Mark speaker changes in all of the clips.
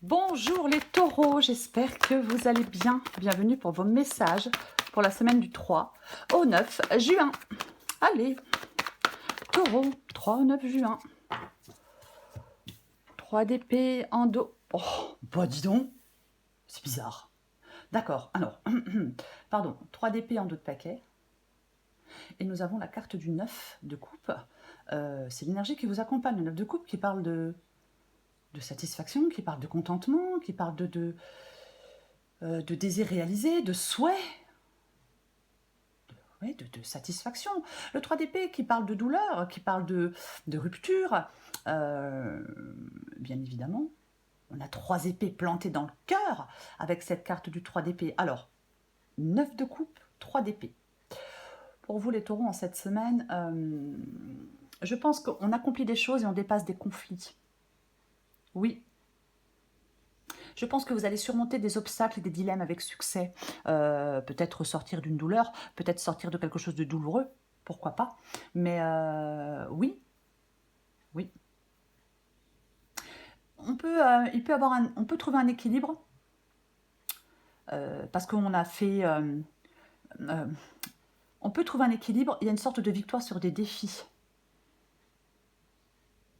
Speaker 1: Bonjour les taureaux, j'espère que vous allez bien. Bienvenue pour vos messages pour la semaine du 3 au 9 juin. Allez, taureau, 3 au 9 juin. 3 d'épée en dos. Oh, bah dis donc, c'est bizarre. D'accord, alors, pardon, 3 d'épée en dos de paquet. Et nous avons la carte du 9 de coupe. C'est l'énergie qui vous accompagne, le 9 de coupe qui parle de satisfaction, qui parle de contentement, qui parle de désir réalisé, de souhait, oui, de satisfaction. Le 3 d'épée qui parle de douleur, qui parle de rupture, bien évidemment. On a 3 épées plantées dans le cœur avec cette carte du 3 d'épée. Alors, 9 de coupe, 3 d'épée. Pour vous les taureaux en cette semaine, je pense qu'on accomplit des choses et on dépasse des conflits. Oui. Je pense que vous allez surmonter des obstacles et des dilemmes avec succès. Peut-être sortir d'une douleur, peut-être sortir de quelque chose de douloureux, pourquoi pas. Mais oui, oui. On peut trouver un équilibre parce qu'on a fait... on peut trouver un équilibre, il y a une sorte de victoire sur des défis.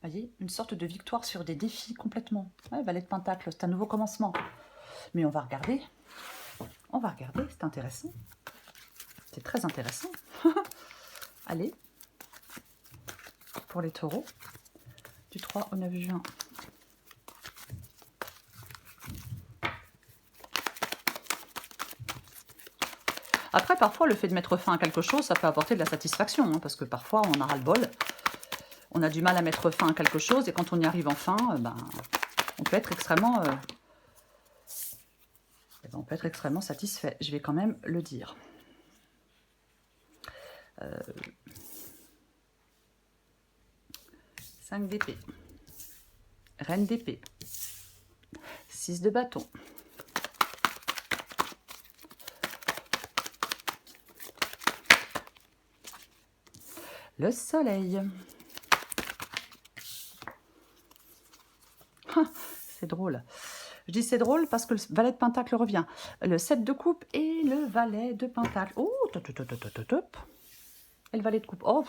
Speaker 1: Vous voyez, une sorte de victoire sur des défis complètement. Ouais, Valet de Pentacle, c'est un nouveau commencement. Mais on va regarder. On va regarder, c'est intéressant. C'est très intéressant. Allez, pour les taureaux, du 3 au 9 juin. Après, parfois, le fait de mettre fin à quelque chose, ça peut apporter de la satisfaction, hein, parce que parfois, on a ras-le-bol. On a du mal à mettre fin à quelque chose, et quand on y arrive enfin, on peut être extrêmement... on peut être extrêmement satisfait, je vais quand même le dire. 5 d'épée, reine d'épée, 6 de bâton, le soleil. C'est drôle. Je dis c'est drôle parce que le valet de pentacle revient. Le 7 de coupe et le valet de pentacle. Oh, top, top, top, top, top. Et le valet de coupe. Oh.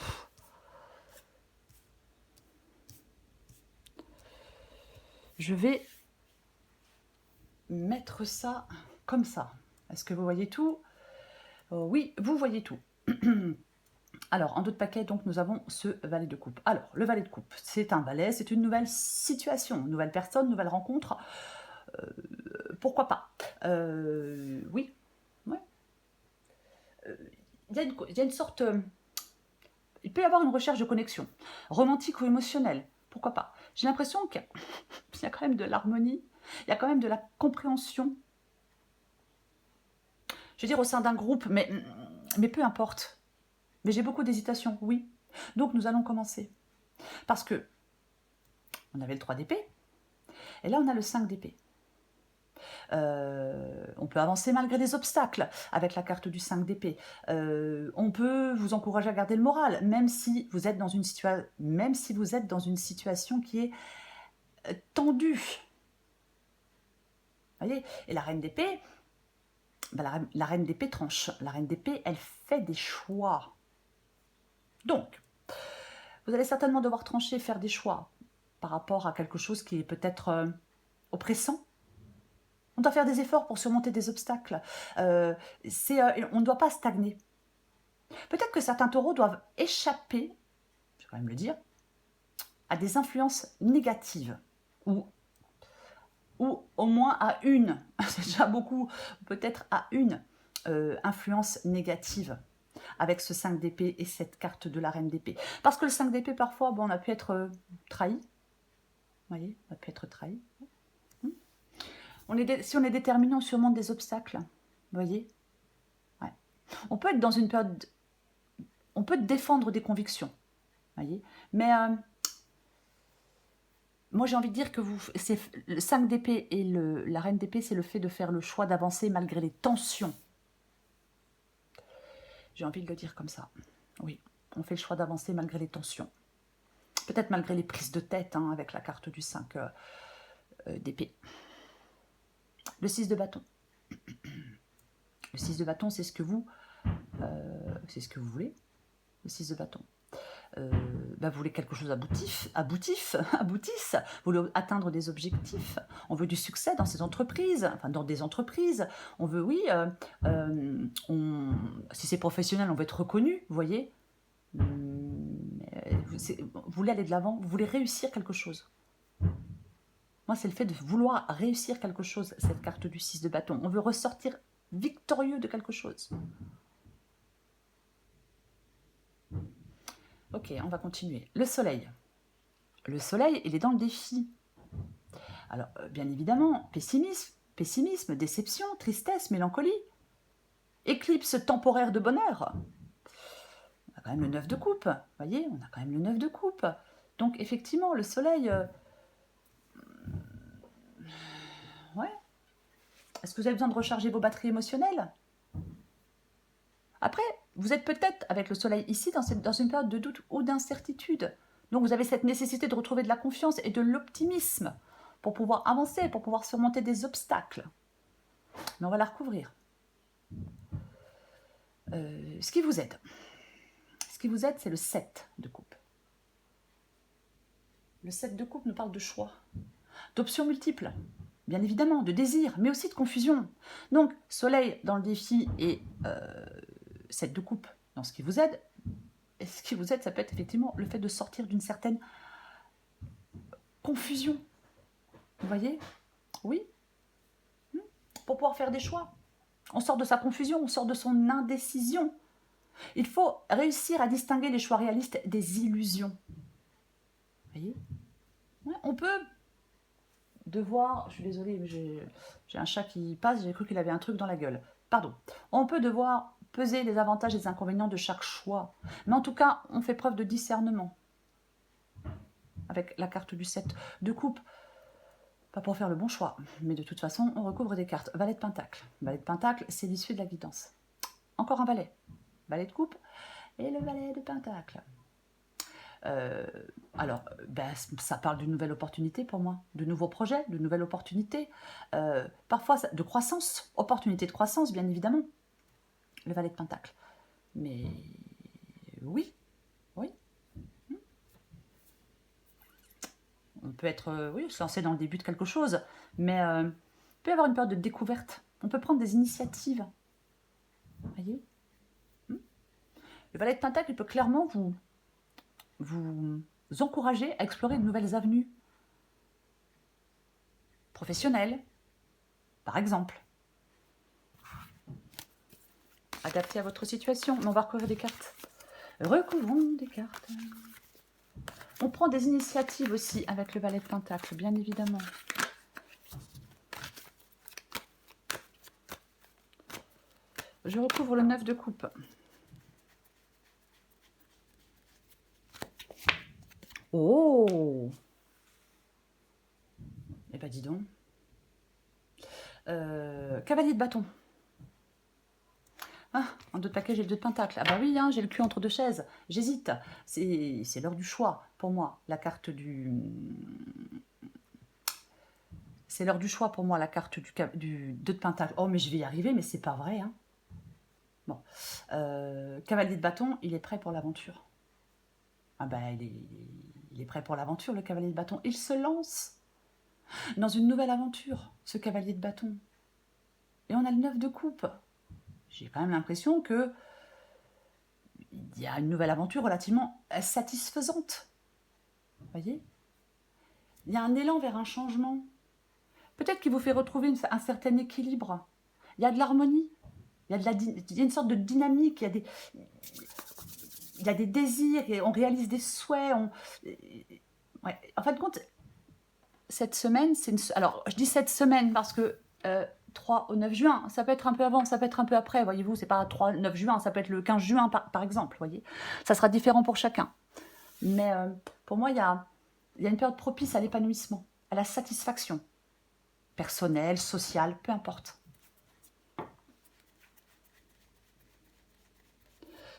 Speaker 1: Je vais mettre ça comme ça. Est-ce que vous voyez tout? Oui, vous voyez tout. Alors, en dos de paquet, donc, nous avons ce valet de coupe. Alors, le valet de coupe, c'est un valet, c'est une nouvelle situation, nouvelle personne, nouvelle rencontre. Pourquoi pas? Oui, ouais. Il y a une sorte... il peut y avoir une recherche de connexion, romantique ou émotionnelle. Pourquoi pas? J'ai l'impression qu'il y a quand même de l'harmonie, il y a quand même de la compréhension. Je veux dire, au sein d'un groupe, mais peu importe. Mais j'ai beaucoup d'hésitation, oui. Donc, nous allons commencer. Parce que on avait le 3 d'épée, et là, on a le 5 d'épée. On peut avancer malgré des obstacles avec la carte du 5 d'épée. On peut vous encourager à garder le moral, même si vous êtes dans une situation qui est tendue. Voyez. Et la reine d'épée, la reine d'épée tranche. La reine d'épée, elle fait des choix. Donc, vous allez certainement devoir trancher, faire des choix par rapport à quelque chose qui est peut-être oppressant. On doit faire des efforts pour surmonter des obstacles. On ne doit pas stagner. Peut-être que certains taureaux doivent échapper, je vais quand même le dire, à des influences négatives. Ou au moins à une, c'est déjà beaucoup, peut-être à une influence négative avec ce 5 d'épée et cette carte de la reine d'épée. Parce que le 5 d'épée, parfois, bon, on a pu être trahi. Vous voyez, on a pu être trahi. Si on est déterminé, on surmonte des obstacles. Vous voyez, ouais. On peut être dans une période... On peut défendre des convictions. Vous voyez, mais... moi, j'ai envie de dire que c'est le 5 d'épée et la reine d'épée, c'est le fait de faire le choix d'avancer malgré les tensions. J'ai envie de le dire comme ça. Oui, on fait le choix d'avancer malgré les tensions. Peut-être malgré les prises de tête, hein, avec la carte du 5 d'épée. Le 6 de bâton. Le 6 de bâton, c'est ce que vous voulez. Le 6 de bâton. Vous voulez quelque chose aboutisse, vous voulez atteindre des objectifs, on veut du succès dans ces entreprises, enfin dans des entreprises, on veut, oui, si c'est professionnel, on veut être reconnu, vous voyez, vous voulez aller de l'avant, vous voulez réussir quelque chose. Moi, c'est le fait de vouloir réussir quelque chose, cette carte du 6 de bâton, on veut ressortir victorieux de quelque chose. Ok, on va continuer. Le soleil. Le soleil, il est dans le défi. Alors, bien évidemment, pessimisme, déception, tristesse, mélancolie. Éclipse temporaire de bonheur. On a quand même le 9 de coupe. Vous voyez, on a quand même le 9 de coupe. Donc, effectivement, le soleil... Ouais. Est-ce que vous avez besoin de recharger vos batteries émotionnelles? Après, vous êtes peut-être, avec le soleil ici, dans une période de doute ou d'incertitude. Donc, vous avez cette nécessité de retrouver de la confiance et de l'optimisme pour pouvoir avancer, pour pouvoir surmonter des obstacles. Mais on va la recouvrir. Ce qui vous aide, c'est le 7 de coupe. Le 7 de coupe nous parle de choix, d'options multiples, bien évidemment, de désirs, mais aussi de confusion. Donc, soleil dans le défi et 7 de coupe dans ce qui vous aide. Et ce qui vous aide, ça peut être effectivement le fait de sortir d'une certaine confusion. Vous voyez? Oui. Pour pouvoir faire des choix. On sort de sa confusion, on sort de son indécision. Il faut réussir à distinguer les choix réalistes des illusions. Vous voyez? Ouais, on peut devoir... Je suis désolée, mais j'ai un chat qui passe, j'ai cru qu'il avait un truc dans la gueule. Pardon. On peut devoir peser les avantages et les inconvénients de chaque choix. Mais en tout cas, on fait preuve de discernement. Avec la carte du 7 de coupe. Pas pour faire le bon choix, mais de toute façon, on recouvre des cartes. Valet de Pentacle. Valet de Pentacle, c'est l'issue de la guidance. Encore un valet. Valet de coupe et le valet de Pentacle. Ça parle d'une nouvelle opportunité pour moi, de nouveaux projets, de nouvelles opportunités, parfois de croissance, opportunité de croissance, bien évidemment, le valet de Pentacle. Mais oui. On peut être, se lancer dans le début de quelque chose, mais il peut y avoir une période de découverte. On peut prendre des initiatives. Vous voyez? Le valet de Pentacle, il peut clairement vous encourager à explorer de nouvelles avenues. Professionnelles, par exemple. Adaptées à votre situation. Mais on va recouvrir des cartes. Recouvrons des cartes. On prend des initiatives aussi avec le valet de Pentacle, bien évidemment. Je recouvre le 9 de coupe. Oh! Eh ben dis donc. Cavalier de bâton. Ah, en d'autres paquets, j'ai le 2 de pentacle. Ah bah oui, hein, j'ai le cul entre deux chaises. J'hésite. C'est l'heure du choix, pour moi. La carte du... C'est l'heure du choix, pour moi, la carte du 2 de pentacle. Oh, mais je vais y arriver, mais c'est pas vrai. Hein. Bon. Cavalier de bâton, il est prêt pour l'aventure. Ah bah, il est prêt pour l'aventure, le cavalier de bâton. Il se lance dans une nouvelle aventure, ce cavalier de bâton. Et on a le 9 de coupe. J'ai quand même l'impression que il y a une nouvelle aventure relativement satisfaisante. Vous voyez? Il y a un élan vers un changement. Peut-être qu'il vous fait retrouver un certain équilibre. Il y a de l'harmonie. Il y a une sorte de dynamique. Il y a des désirs. Et on réalise des souhaits. Ouais. En fin de compte, cette semaine, alors je dis cette semaine parce que 3 au 9 juin, ça peut être un peu avant, ça peut être un peu après, voyez-vous, c'est pas 3-9 juin, ça peut être le 15 juin par exemple, voyez. Ça sera différent pour chacun. Mais pour moi, il y a une période propice à l'épanouissement, à la satisfaction, personnelle, sociale, peu importe.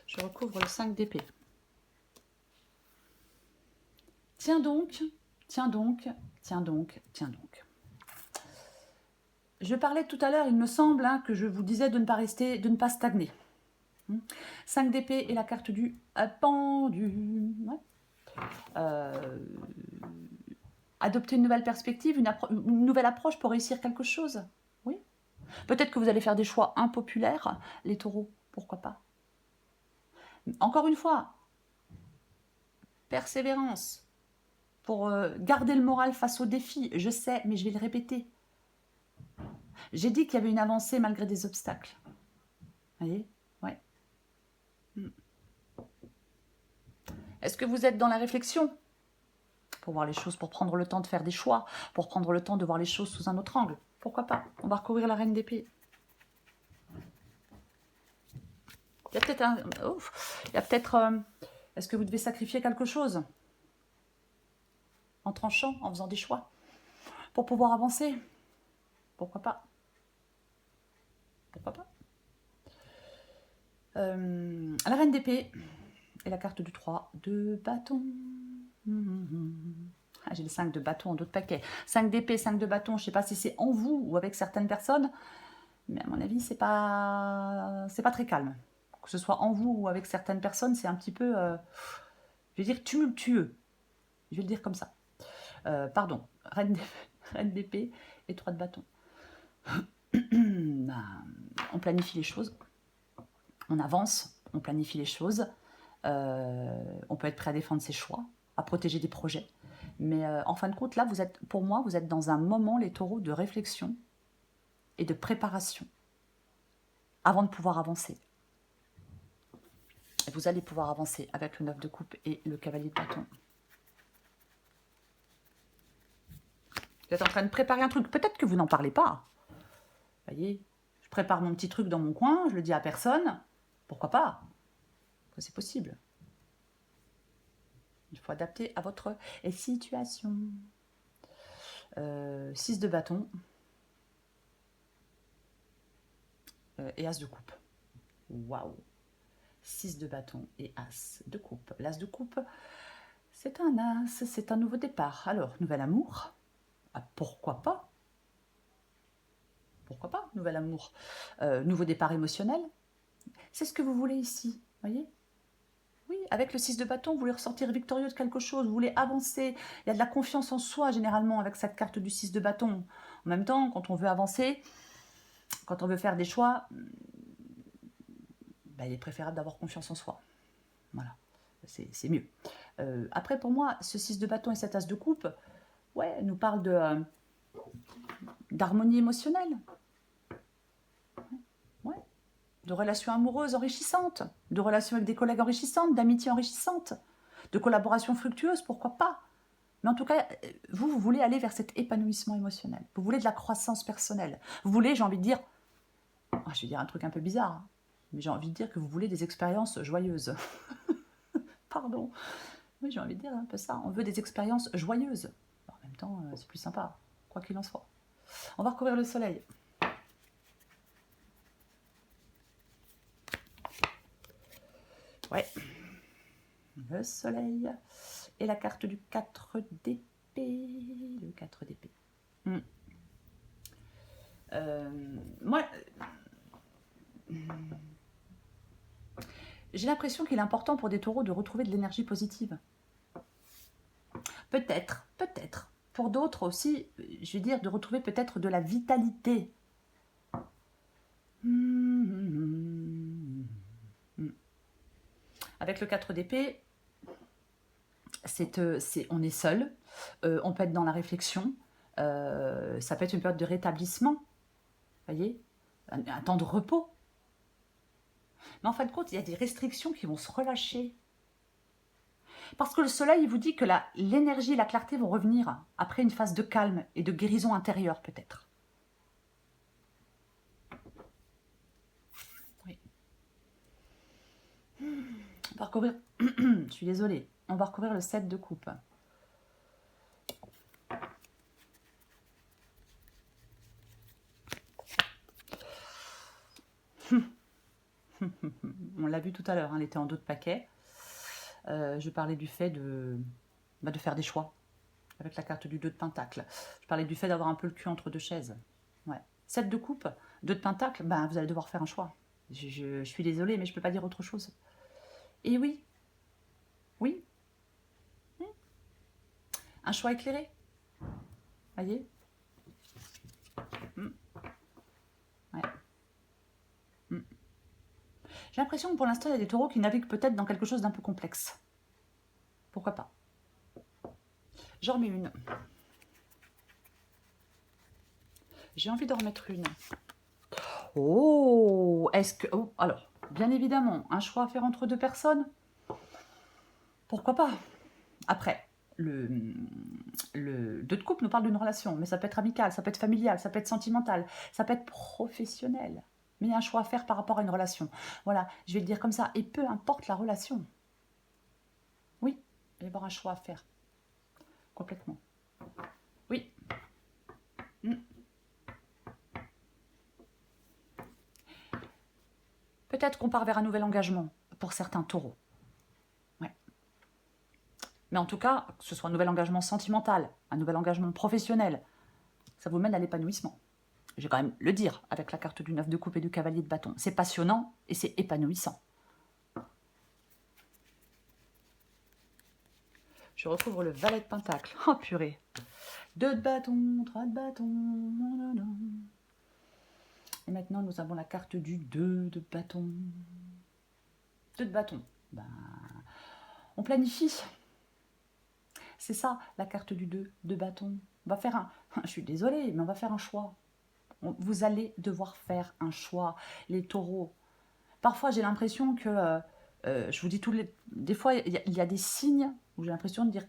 Speaker 1: Je recouvre le 5 d'épée. Tiens donc, tiens donc, tiens donc, tiens donc. Je parlais tout à l'heure, il me semble, hein, que je vous disais de ne pas rester, de ne pas stagner. 5 d'épée et la carte du pendu. Ouais. Adopter une nouvelle perspective, une nouvelle approche pour réussir quelque chose. Oui. Peut-être que vous allez faire des choix impopulaires, les taureaux, pourquoi pas. Encore une fois, persévérance pour garder le moral face aux défis. Je sais, mais je vais le répéter. J'ai dit qu'il y avait une avancée malgré des obstacles. Vous voyez? Ouais. Est-ce que vous êtes dans la réflexion pour voir les choses, pour prendre le temps de faire des choix, pour prendre le temps de voir les choses sous un autre angle? Pourquoi pas? On va recourir la reine d'épée. Il y a peut-être un... Ouf, il y a peut-être... Est-ce que vous devez sacrifier quelque chose en tranchant, en faisant des choix pour pouvoir avancer? Pourquoi pas? Pourquoi pas? La reine d'épée et la carte du 3 de bâton. Ah, j'ai les 5 de bâton en d'autres paquets. 5 d'épée, 5 de bâton, je ne sais pas si c'est en vous ou avec certaines personnes, mais à mon avis, c'est pas très calme. Que ce soit en vous ou avec certaines personnes, c'est un petit peu, je vais dire, tumultueux. Je vais le dire comme ça. Pardon, reine d'épée et 3 de bâton. On planifie les choses, on avance, on planifie les choses, on peut être prêt à défendre ses choix, à protéger des projets. Mais en fin de compte, là, pour moi, vous êtes dans un moment, les taureaux, de réflexion et de préparation avant de pouvoir avancer. Et vous allez pouvoir avancer avec le 9 de coupe et le cavalier de bâton. Vous êtes en train de préparer un truc. Peut-être que vous n'en parlez pas. Vous voyez, je prépare mon petit truc dans mon coin, je le dis à personne. Pourquoi pas? C'est possible. Il faut adapter à votre situation. 6 de bâton et as de coupe. Waouh! 6 de bâton et as de coupe. L'as de coupe, c'est un as, c'est un nouveau départ. Alors, nouvel amour, ah, pourquoi pas? Pourquoi pas, nouvel amour? Nouveau départ émotionnel, c'est ce que vous voulez ici, voyez? Oui, avec le 6 de bâton, vous voulez ressortir victorieux de quelque chose, vous voulez avancer. Il y a de la confiance en soi, généralement, avec cette carte du 6 de bâton. En même temps, quand on veut avancer, quand on veut faire des choix, ben, il est préférable d'avoir confiance en soi. Voilà, c'est mieux. Après, pour moi, ce 6 de bâton et cet as de coupe, ouais, nous parle d'harmonie émotionnelle. Ouais. De relations amoureuses enrichissantes, de relations avec des collègues enrichissantes, d'amitié enrichissante, de collaboration fructueuse, pourquoi pas? Mais en tout cas, vous voulez aller vers cet épanouissement émotionnel. Vous voulez de la croissance personnelle. Vous voulez, j'ai envie de dire, je vais dire un truc un peu bizarre, hein, mais j'ai envie de dire que vous voulez des expériences joyeuses. Pardon. Oui, j'ai envie de dire un peu ça. On veut des expériences joyeuses. En même temps, c'est plus sympa, quoi qu'il en soit. On va recouvrir le soleil. Ouais. Le soleil. Et la carte du 4 d'épée. Le 4 d'épée. Moi, j'ai l'impression qu'il est important pour des taureaux de retrouver de l'énergie positive. Peut-être. Pour d'autres aussi, je vais dire, de retrouver peut-être de la vitalité. Avec le 4 d'épée, on est seul, on peut être dans la réflexion, ça peut être une période de rétablissement, voyez, un temps de repos. Mais en fin de compte, il y a des restrictions qui vont se relâcher. Parce que le soleil, il vous dit que l'énergie et la clarté vont revenir après une phase de calme et de guérison intérieure, peut-être. Oui. On va recouvrir... Je suis désolée. On va recouvrir le 7 de coupe. On l'a vu tout à l'heure, hein, elle était en dos de paquet. Je parlais du fait de faire des choix avec la carte du 2 de pentacle. Je parlais du fait d'avoir un peu le cul entre deux chaises. Ouais. 7 de coupe, 2 de pentacle, ben, vous allez devoir faire un choix. Je suis désolée, mais je ne peux pas dire autre chose. Et oui, oui, un choix éclairé. Voyez? Ouais. J'ai l'impression que pour l'instant, il y a des taureaux qui naviguent peut-être dans quelque chose d'un peu complexe. Pourquoi pas? J'en remets une. J'ai envie d'en remettre une. Oh, est-ce que... Oh, alors, bien évidemment, un choix à faire entre 2 personnes? Pourquoi pas? Après, le 2 de coupe nous parle d'une relation, mais ça peut être amical, ça peut être familial, ça peut être sentimental, ça peut être professionnel. Mais il y a un choix à faire par rapport à une relation. Voilà, je vais le dire comme ça. Et peu importe la relation. Oui, il va y avoir un choix à faire. Complètement. Oui. Peut-être qu'on part vers un nouvel engagement pour certains taureaux. Ouais. Mais en tout cas, que ce soit un nouvel engagement sentimental, un nouvel engagement professionnel, ça vous mène à l'épanouissement. Je vais quand même le dire avec la carte du 9 de coupe et du cavalier de bâton. C'est passionnant et c'est épanouissant. Je retrouve le valet de pentacle. Oh purée. 2 de bâton, 3 de bâton. Nanana. Et maintenant, nous avons la carte du 2 de bâton. 2 de bâton. Ben, on planifie. C'est ça, la carte du 2 de bâton. On va faire un... Je suis désolée, mais on va faire un choix. Vous allez devoir faire un choix, les taureaux. Parfois, j'ai l'impression que... je vous dis des fois, il y a des signes où j'ai l'impression de dire...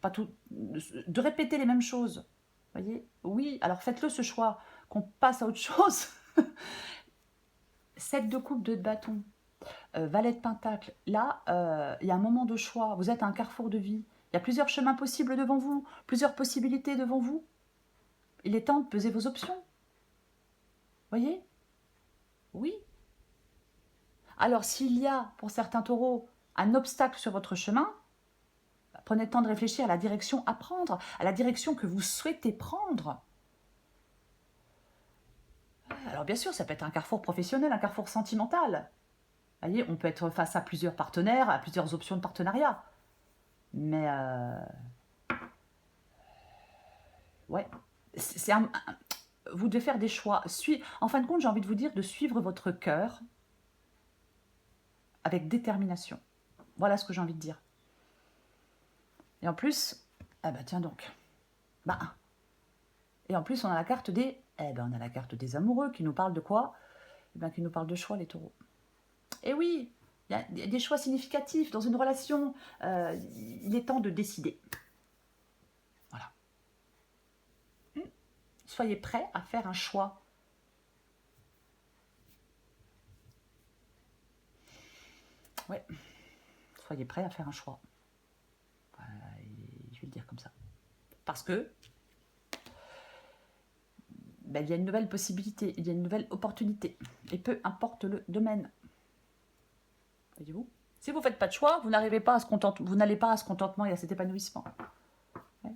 Speaker 1: Pas tout, de répéter les mêmes choses. Vous voyez? Oui, alors faites-le ce choix, qu'on passe à autre chose. 7 de coupe, 2 de bâton. Valet de pentacle. Là, il y a un moment de choix. Vous êtes à un carrefour de vie. Il y a plusieurs chemins possibles devant vous, plusieurs possibilités devant vous. Il est temps de peser vos options. Voyez? Oui. Alors, s'il y a, pour certains taureaux, un obstacle sur votre chemin, prenez le temps de réfléchir à la direction à prendre, à la direction que vous souhaitez prendre. Alors, bien sûr, ça peut être un carrefour professionnel, un carrefour sentimental. Voyez, on peut être face à plusieurs partenaires, à plusieurs options de partenariat. Mais, ouais, vous devez faire des choix. En fin de compte, j'ai envie de vous dire de suivre votre cœur avec détermination. Voilà ce que j'ai envie de dire. Et en plus, ah bah tiens donc. Bah, et en plus, on a la carte des... on a la carte des amoureux qui nous parle de quoi? Qui nous parle de choix, les taureaux. Et oui, il y a des choix significatifs dans une relation. Il est temps de décider. Voilà. Soyez prêts à faire un choix. Ouais. Soyez prêts à faire un choix. Je vais le dire comme ça. Parce que il y a une nouvelle possibilité, il y a une nouvelle opportunité. Et peu importe le domaine. Voyez-vous? Si vous ne faites pas de choix, vous n'arrivez pas à ce contentement, vous n'allez pas à ce contentement et à cet épanouissement. Ouais.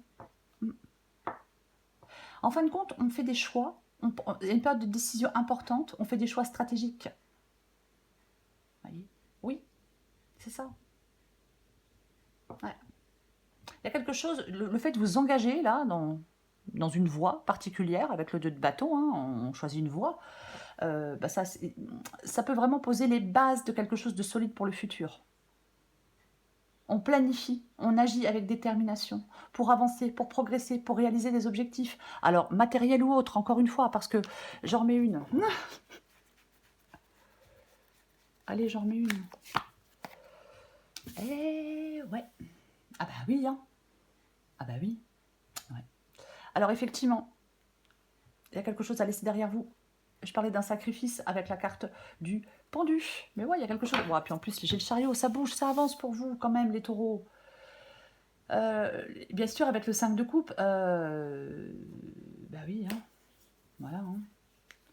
Speaker 1: En fin de compte, on fait des choix. Il y a une période de décision importante. On fait des choix stratégiques. Voyez? Oui, c'est ça. Ouais. Il y a quelque chose, le fait de vous engager là dans une voie particulière, avec le 2 de bâton, hein, on choisit une voie, ça peut vraiment poser les bases de quelque chose de solide pour le futur. On planifie, on agit avec détermination pour avancer, pour progresser, pour réaliser des objectifs. Alors, matériel ou autre, encore une fois, parce que j'en remets une. Allez, j'en remets une. Eh ouais. Ah bah oui, hein. Ah bah oui. Ouais. Alors effectivement, il y a quelque chose à laisser derrière vous. Je parlais d'un sacrifice avec la carte du pendu. Mais ouais, il y a quelque chose. Bon, puis en plus, j'ai le chariot, ça bouge, ça avance pour vous quand même, les taureaux. Bien sûr, avec le 5 de coupe, bah oui, hein. Voilà. Hein.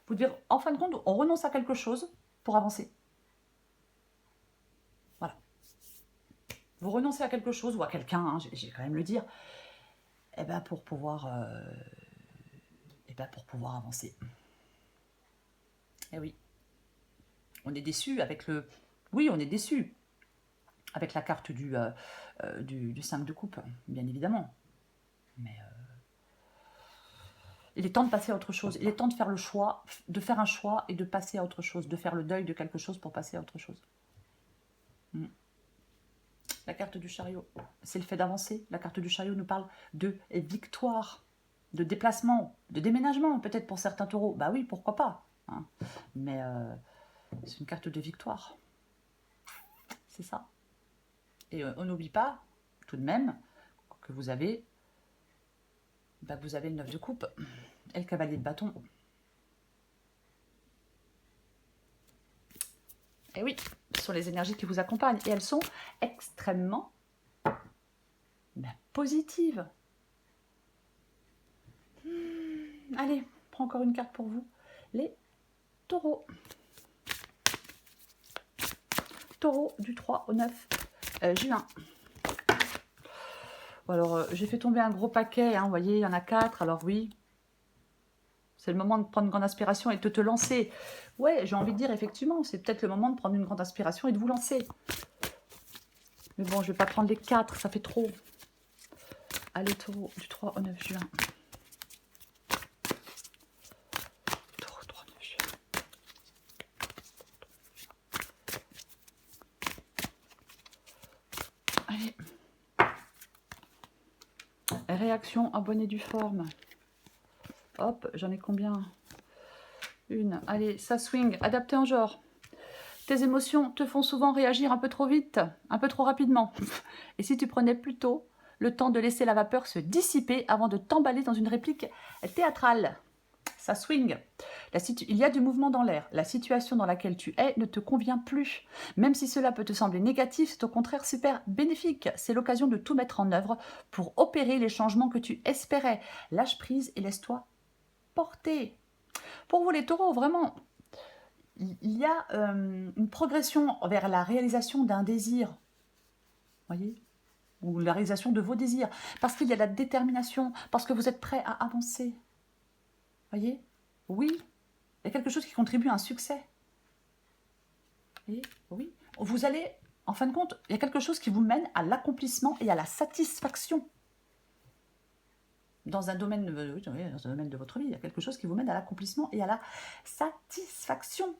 Speaker 1: Vous devez, en fin de compte, on renonce à quelque chose pour avancer. Voilà. Vous renoncez à quelque chose ou à quelqu'un, hein, j'ai quand même le dire, pour pouvoir avancer. Eh oui. On est déçu avec le... Oui, on est déçu avec la carte du 5 de coupe, bien évidemment. Mais il est temps de passer à autre chose. Il est temps de faire le choix, de faire un choix et de passer à autre chose, de faire le deuil de quelque chose pour passer à autre chose. La carte du chariot, c'est le fait d'avancer. La carte du chariot nous parle de victoire, de déplacement, de déménagement, peut-être pour certains taureaux. Bah oui, pourquoi pas, hein. Mais c'est une carte de victoire. C'est ça. Et on n'oublie pas, tout de même, que vous avez le 9 de coupe et le cavalier de bâton. Et oui, ce sont les énergies qui vous accompagnent. Et elles sont extrêmement positives. Allez, prends encore une carte pour vous. Les taureaux. Taureau du 3 au 9 juin. Alors, j'ai fait tomber un gros paquet, hein, vous voyez, il y en a 4, alors oui. C'est le moment de prendre une grande inspiration et de te lancer. Ouais, j'ai envie de dire, effectivement, c'est peut-être le moment de prendre une grande inspiration et de vous lancer. Mais bon, je ne vais pas prendre les 4, ça fait trop. Allez, taureau, du 3 au 9 juin. Taureau, 3, 9 juin. Allez. Réaction en bonne et due forme. Hop, j'en ai combien? Une. Allez, ça swing, adapté en genre. Tes émotions te font souvent réagir un peu trop vite, un peu trop rapidement. Et si tu prenais plutôt le temps de laisser la vapeur se dissiper avant de t'emballer dans une réplique théâtrale. Ça swing. Il y a du mouvement dans l'air. La situation dans laquelle tu es ne te convient plus. Même si cela peut te sembler négatif, c'est au contraire super bénéfique. C'est l'occasion de tout mettre en œuvre pour opérer les changements que tu espérais. Lâche prise et laisse-toi porter. Pour vous les taureaux, vraiment, il y a une progression vers la réalisation d'un désir. Voyez, ou la réalisation de vos désirs. Parce qu'il y a la détermination, parce que vous êtes prêt à avancer. Voyez, oui, il y a quelque chose qui contribue à un succès. Voyez, oui, vous allez, en fin de compte, il y a quelque chose qui vous mène à l'accomplissement et à la satisfaction. Dans un domaine de votre vie, il y a quelque chose qui vous mène à l'accomplissement et à la satisfaction.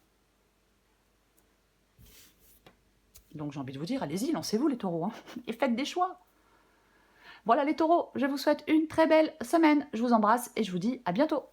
Speaker 1: Donc j'ai envie de vous dire, allez-y, lancez-vous les taureaux, hein, et faites des choix. Voilà les taureaux, je vous souhaite une très belle semaine. Je vous embrasse et je vous dis à bientôt.